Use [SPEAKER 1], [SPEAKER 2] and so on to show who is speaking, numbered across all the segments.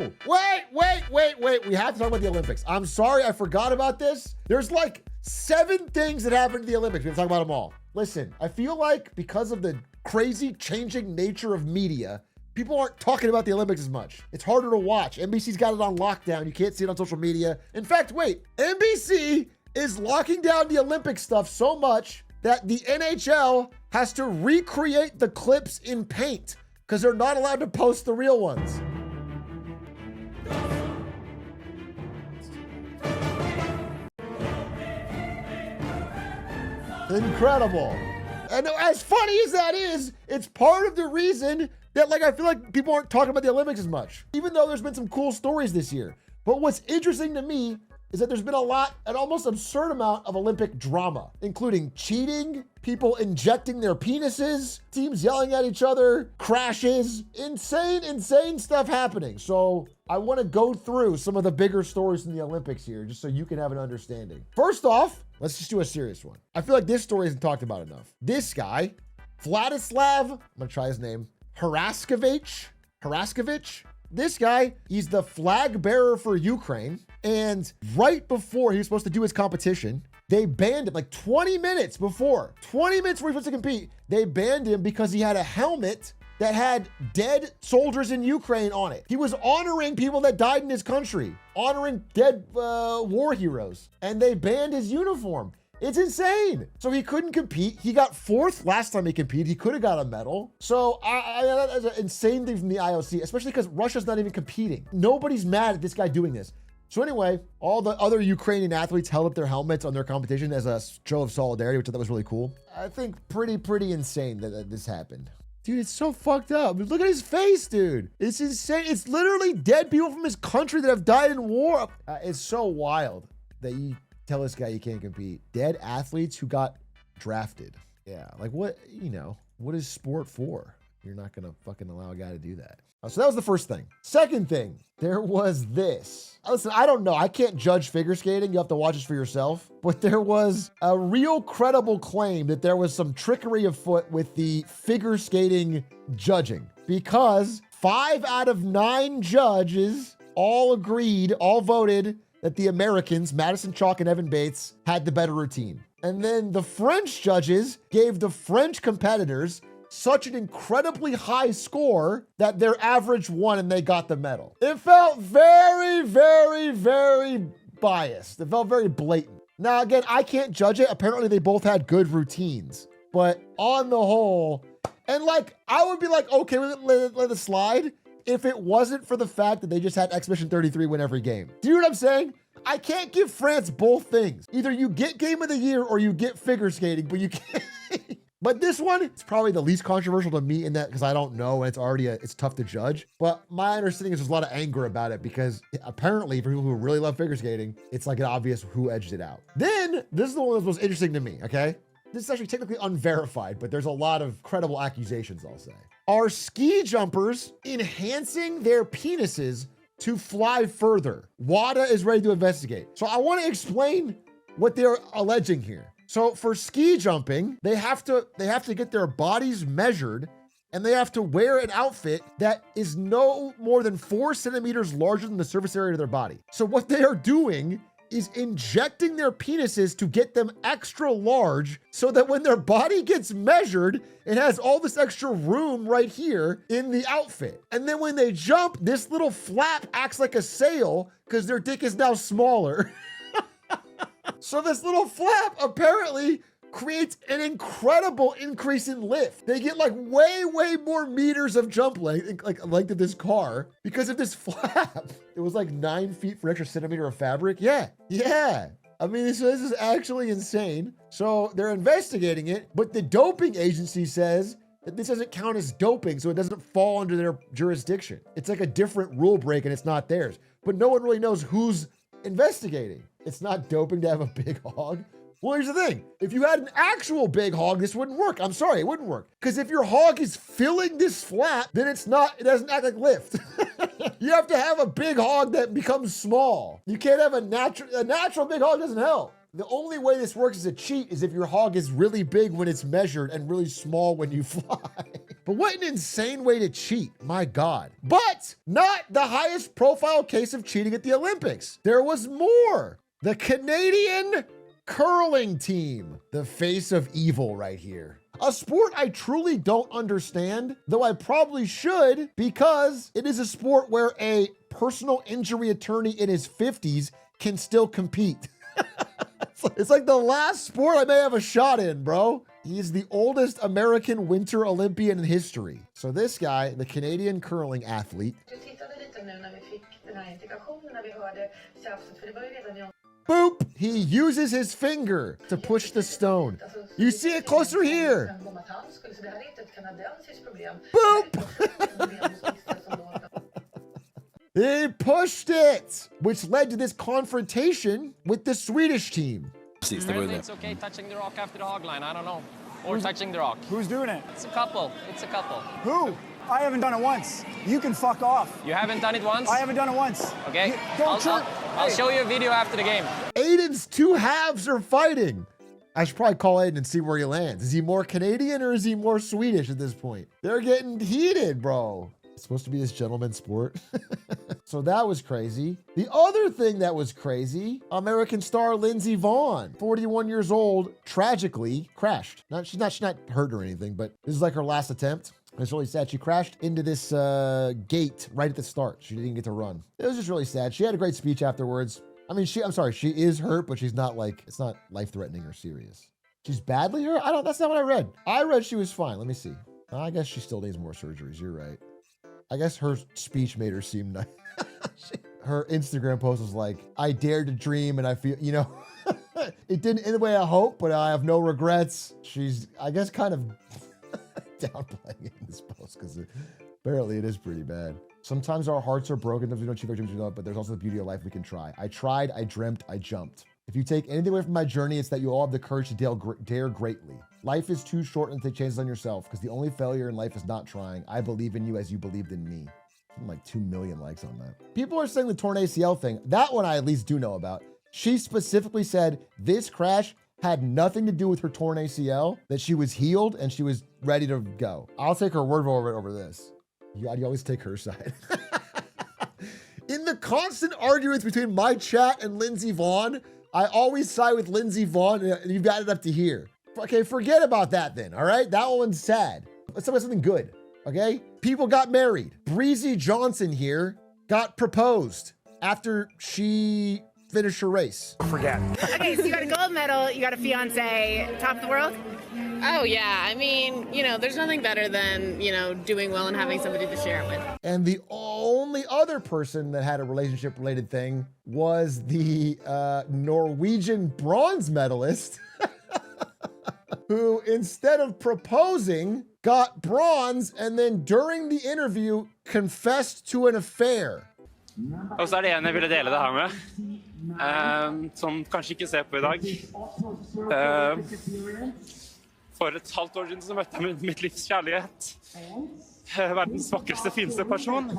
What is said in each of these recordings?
[SPEAKER 1] Oh, wait. We have to talk about the Olympics. I'm sorry, I forgot about this. There's like 7 things that happened at the Olympics. We have to talk about them all. Listen, I feel like because of the crazy changing nature of media, people aren't talking about the Olympics as much. It's harder to watch. NBC's got it on lockdown. You can't see it on social media. In fact, wait, NBC is locking down the Olympic stuff so much that the NHL has to recreate the clips in Paint because they're not allowed to post the real ones. Incredible. And as funny as that is, it's part of the reason that I feel like people aren't talking about the Olympics as much, even though there's been some cool stories this year. But what's interesting to me is that there's been an almost absurd amount of Olympic drama, including cheating, people injecting their penises, teams yelling at each other, crashes, insane stuff happening. So I want to go through some of the bigger stories in the Olympics here, just so you can have an understanding. First off, let's just do a serious one. I feel like this story isn't talked about enough. This guy, Vladislav, I'm gonna try his name, Haraskevich. This guy, he's the flag bearer for Ukraine. And right before he was supposed to do his competition, they banned him 20 minutes before he was supposed to compete. They banned him because he had a helmet that had dead soldiers in Ukraine on it. He was honoring people that died in his country, honoring dead war heroes, and they banned his uniform. It's insane. So he couldn't compete. He got 4th last time he competed. He could have got a medal. So that's an insane thing from the IOC, especially because Russia's not even competing. Nobody's mad at this guy doing this. So anyway, all the other Ukrainian athletes held up their helmets on their competition as a show of solidarity, which I thought was really cool. I think pretty insane that this happened. Dude, it's so fucked up. Look at his face, dude. It's insane. It's literally dead people from his country that have died in war. It's so wild that you tell this guy you can't compete. Dead athletes who got drafted. Yeah, what is sport for? You're not gonna fucking allow a guy to do that. So that was the first thing. Second thing, there was this. Listen, I don't know. I can't judge figure skating. You have to watch this for yourself. But there was a real credible claim that there was some trickery afoot with the figure skating judging, because 5 out of 9 judges all voted that the Americans, Madison Chalk and Evan Bates, had the better routine. And then the French judges gave the French competitors such an incredibly high score that their average won and they got the medal. It felt very biased. It felt very blatant. Now, again, I can't judge it. Apparently they both had good routines, but on the whole, and I would be okay, let it slide if it wasn't for the fact that they just had Exhibition 33 win every game. Do you know what I'm saying? I can't give France both things. Either you get Game of the Year or you get figure skating, but you can't. But this one, it's probably the least controversial to me in that, because I don't know, and it's tough to judge. But my understanding is there's a lot of anger about it, because apparently for people who really love figure skating, it's an obvious who edged it out. Then, this is the one that's most interesting to me, okay? This is actually technically unverified, but there's a lot of credible accusations, I'll say. Are ski jumpers enhancing their penises to fly further? WADA is ready to investigate. So I want to explain what they're alleging here. So for ski jumping, they have to get their bodies measured, and they have to wear an outfit that is no more than 4 centimeters larger than the surface area of their body. So what they are doing is injecting their penises to get them extra large, so that when their body gets measured, it has all this extra room right here in the outfit. And then when they jump, this little flap acts like a sail because their dick is now smaller. So this little flap apparently creates an incredible increase in lift. They get way more meters of jump length, length of this car, because of this flap. It was 9 feet for an extra centimeter of fabric. Yeah. I mean, this is actually insane. So they're investigating it, but the doping agency says that this doesn't count as doping, so it doesn't fall under their jurisdiction. It's a different rule break and it's not theirs. But no one really knows who's investigating. It's not doping to have a big hog. Well, here's the thing. If you had an actual big hog, this wouldn't work. I'm sorry, it wouldn't work. Because if your hog is filling this flap, then it doesn't act like lift. You have to have a big hog that becomes small. You can't have a natural big hog doesn't help. The only way this works as a cheat is if your hog is really big when it's measured and really small when you fly. But what an insane way to cheat, my God. But not the highest profile case of cheating at the Olympics. There was more. The Canadian curling team, the face of evil right here. A sport I truly don't understand, though I probably should, because it is a sport where a personal injury attorney in his 50s can still compete. It's like the last sport I may have a shot in, bro. He's the oldest American Winter Olympian in history. So this guy, the Canadian curling athlete. Boop! He uses his finger to push the stone. You see it closer here. Boop! He pushed it, which led to this confrontation with the Swedish team.
[SPEAKER 2] Apparently it's okay touching the rock after the hog line, I don't know. Or touching the rock.
[SPEAKER 3] Who's doing it?
[SPEAKER 2] It's a couple.
[SPEAKER 3] Who? I haven't done it once. You can fuck off.
[SPEAKER 2] You haven't done it once?
[SPEAKER 3] I haven't done it once.
[SPEAKER 2] Okay, I'll show you a video after the game.
[SPEAKER 1] Aiden's two halves are fighting. I should probably call Aiden and see where he lands. Is he more Canadian or is he more Swedish at this point? They're getting heated, bro. It's supposed to be this gentleman's sport. So that was crazy. The other thing that was crazy, American star Lindsay Vonn, 41 years old, tragically crashed. She's not hurt or anything, but this is like her last attempt. It's really sad. She crashed into this gate right at the start. She didn't get to run. It was just really sad. She had a great speech afterwards. I mean, I'm sorry, she is hurt, but she's not like, it's not life-threatening or serious. She's badly hurt? That's not what I read. I read she was fine. Let me see. I guess she still needs more surgeries. You're right. I guess her speech made her seem nice. Her Instagram post was like, I dared to dream and I feel, it didn't end the way I hoped, but I have no regrets. She's, I guess, kind of downplaying it in this post because apparently it is pretty bad. Sometimes our hearts are broken, sometimes we don't achieve our dreams, but there's also the beauty of life we can try. I tried, I dreamt, I jumped. If you take anything away from my journey, it's that you all have the courage to dare greatly. Life is too short and take chances on yourself because the only failure in life is not trying. I believe in you as you believed in me. Like 2 million likes on that. People are saying the torn ACL thing. That one I at least do know about. She specifically said this crash had nothing to do with her torn ACL, that she was healed and she was ready to go. I'll take her word for it over this. You always take her side. In the constant arguments between my chat and Lindsay Vonn, I always side with Lindsay Vonn, and you've got it up to here. Okay, forget about that then, all right? That one's sad. Let's talk about something good, okay? People got married. Breezy Johnson here got proposed after she finished her race.
[SPEAKER 3] Forget.
[SPEAKER 4] Okay, so you got a gold medal, you got a fiance, top of the world?
[SPEAKER 5] Oh, yeah. I mean, there's nothing better than, doing well and having somebody to share it with.
[SPEAKER 1] And the only other person that had a relationship-related thing was the Norwegian bronze medalist who, instead of proposing, got bronze and then during the interview confessed to an affair.
[SPEAKER 6] Og så det en jeg ville dele det her med, som kanskje ikke ser på I dag. For et halvt år siden så møtte jeg mitt livs kjærlighet. Verdens vakreste, fineste person.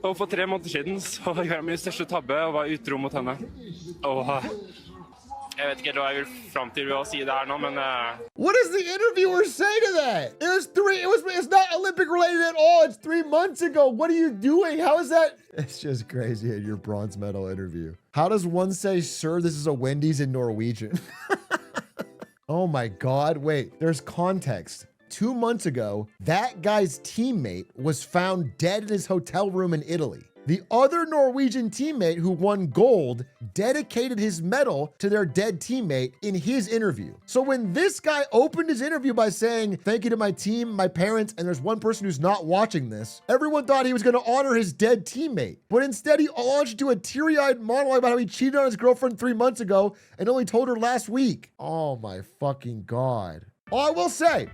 [SPEAKER 6] Og for 3 måneder siden så gjorde jeg min største tabbe og var utro mot henne. Og jeg vet ikke hva jeg vil frem til å si det her nå, men...
[SPEAKER 1] What does the interviewer say to that? It's not Olympic related at all. It's 3 months ago. What are you doing? How is that? It's just crazy at your bronze medal interview. How does one say, sir, this is a Wendy's in Norwegian? Oh my God, wait, there's context. 2 months ago, that guy's teammate was found dead in his hotel room in Italy. The other Norwegian teammate who won gold dedicated his medal to their dead teammate in his interview. So when this guy opened his interview by saying, thank you to my team, my parents, and there's one person who's not watching this, everyone thought he was gonna honor his dead teammate. But instead he launched into a teary-eyed monologue about how he cheated on his girlfriend 3 months ago and only told her last week. Oh my fucking God. Oh, I will say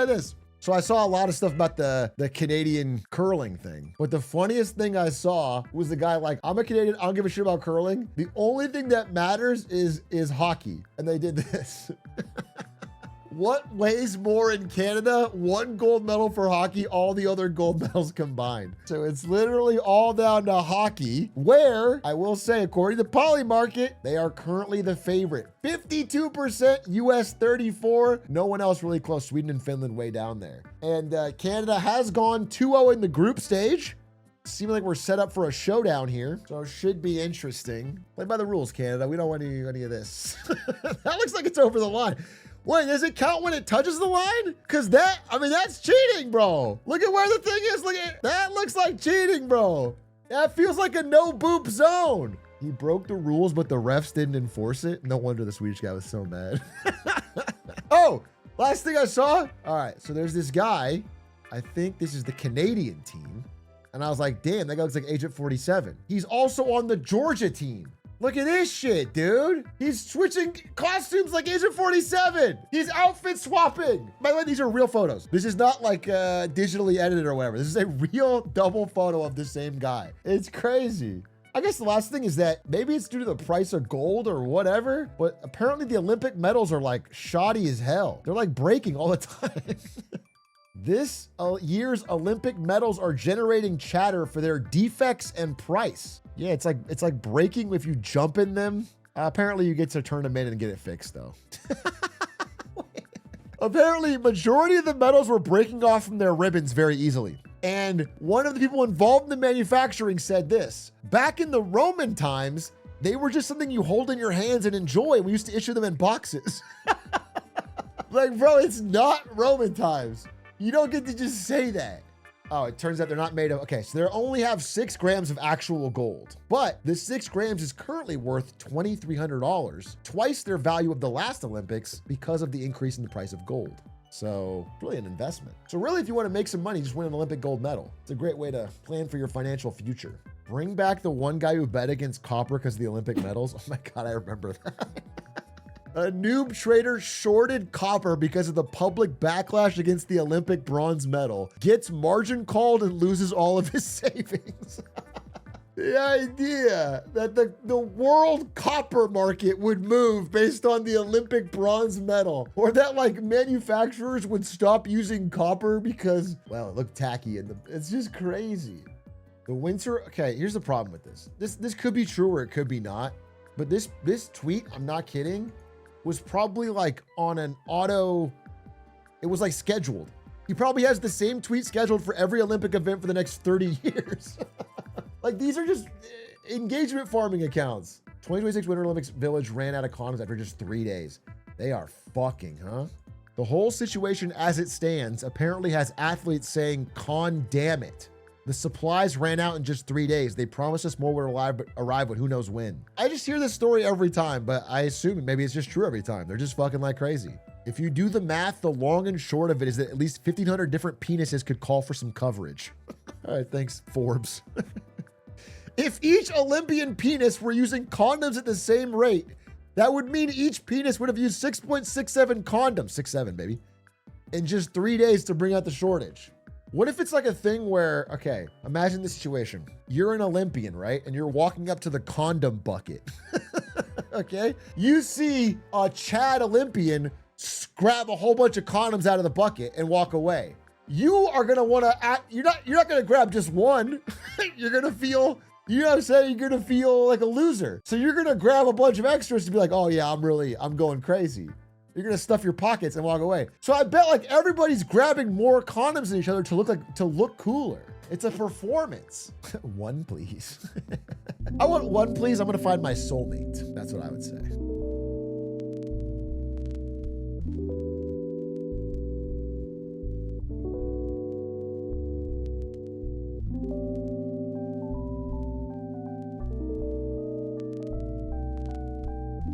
[SPEAKER 1] this. So I saw a lot of stuff about the Canadian curling thing. But the funniest thing I saw was the guy like, I'm a Canadian, I don't give a shit about curling. The only thing that matters is hockey. And they did this. What weighs more in Canada? 1 gold medal for hockey, all the other gold medals combined. So it's literally all down to hockey, where I will say, according to Polymarket, they are currently the favorite. 52%, US 34. No one else really close. Sweden and Finland way down there. And Canada has gone 2-0 in the group stage. Seeming like we're set up for a showdown here. So it should be interesting. Play by the rules, Canada. We don't want any of this. That looks like it's over the line. Wait, does it count when it touches the line? Because that's cheating, bro. Look at where the thing is. Look at that. Looks like cheating, bro. That feels like a no boop zone. He broke the rules, but the refs didn't enforce it. No wonder the Swedish guy was so mad. Oh, last thing I saw. All right, so there's this guy. I think this is the Canadian team. And I was like, damn, that guy looks like Agent 47. He's also on the Georgia team. Look at this shit, dude. He's switching costumes like Agent 47. He's outfit swapping. By the way, these are real photos. This is not like digitally edited or whatever. This is a real double photo of the same guy. It's crazy. I guess the last thing is that maybe it's due to the price of gold or whatever, but apparently the Olympic medals are like shoddy as hell. They're like breaking all the time. This year's Olympic medals are generating chatter for their defects and price. Yeah, it's like breaking if you jump in them. Apparently you get to turn them in and get it fixed though. Apparently majority of the medals were breaking off from their ribbons very easily. And one of the people involved in the manufacturing said this: back in the Roman times, they were just something you hold in your hands and enjoy. We used to issue them in boxes. Like, bro, it's not Roman times. You don't get to just say that. Oh, it turns out they're not made of, okay, so they only have 6 grams of actual gold, but the 6 grams is currently worth $2,300, twice their value of the last Olympics because of the increase in the price of gold. So really an investment. So really, if you want to make some money, just win an Olympic gold medal. It's a great way to plan for your financial future. Bring back the one guy who bet against copper because of the Olympic medals. Oh my God, I remember that. A noob trader shorted copper because of the public backlash against the Olympic bronze medal, gets margin called and loses all of his savings. The idea that the world copper market would move based on the Olympic bronze medal, or that like manufacturers would stop using copper because, well, it looked tacky and it's just crazy. The winter, okay, here's the problem with this. This could be true or it could be not, but this tweet, I'm not kidding, was probably like on an auto, it was like scheduled. He probably has the same tweet scheduled for every Olympic event for the next 30 years. Like these are just engagement farming accounts. 2026 Winter Olympics Village ran out of condoms after just 3 days. They are fucking, huh? The whole situation as it stands apparently has athletes saying, "Con damn it. The supplies ran out in just 3 days. They promised us more would arrive, but who knows when." I just hear this story every time, but I assume maybe it's just true every time. They're just fucking like crazy. If you do the math, the long and short of it is that at least 1,500 different penises could call for some coverage. All right, thanks, Forbes. If each Olympian penis were using condoms at the same rate, that would mean each penis would have used 6.67 condoms, 6.7 baby, in just 3 days to bring out the shortage. What if it's like a thing where, okay, imagine the situation. You're an Olympian, right? And you're walking up to the condom bucket. Okay? You see a Chad Olympian grab a whole bunch of condoms out of the bucket and walk away. You are gonna wanna act, you're not gonna grab just one. You're gonna feel, you know what I'm saying? You're gonna feel like a loser. So you're gonna grab a bunch of extras to be like, oh yeah, I'm going crazy. You're gonna stuff your pockets and walk away. So I bet like everybody's grabbing more condoms than each other to look cooler. It's a performance. One, please. I want one, please. I'm gonna find my soulmate. That's what I would say.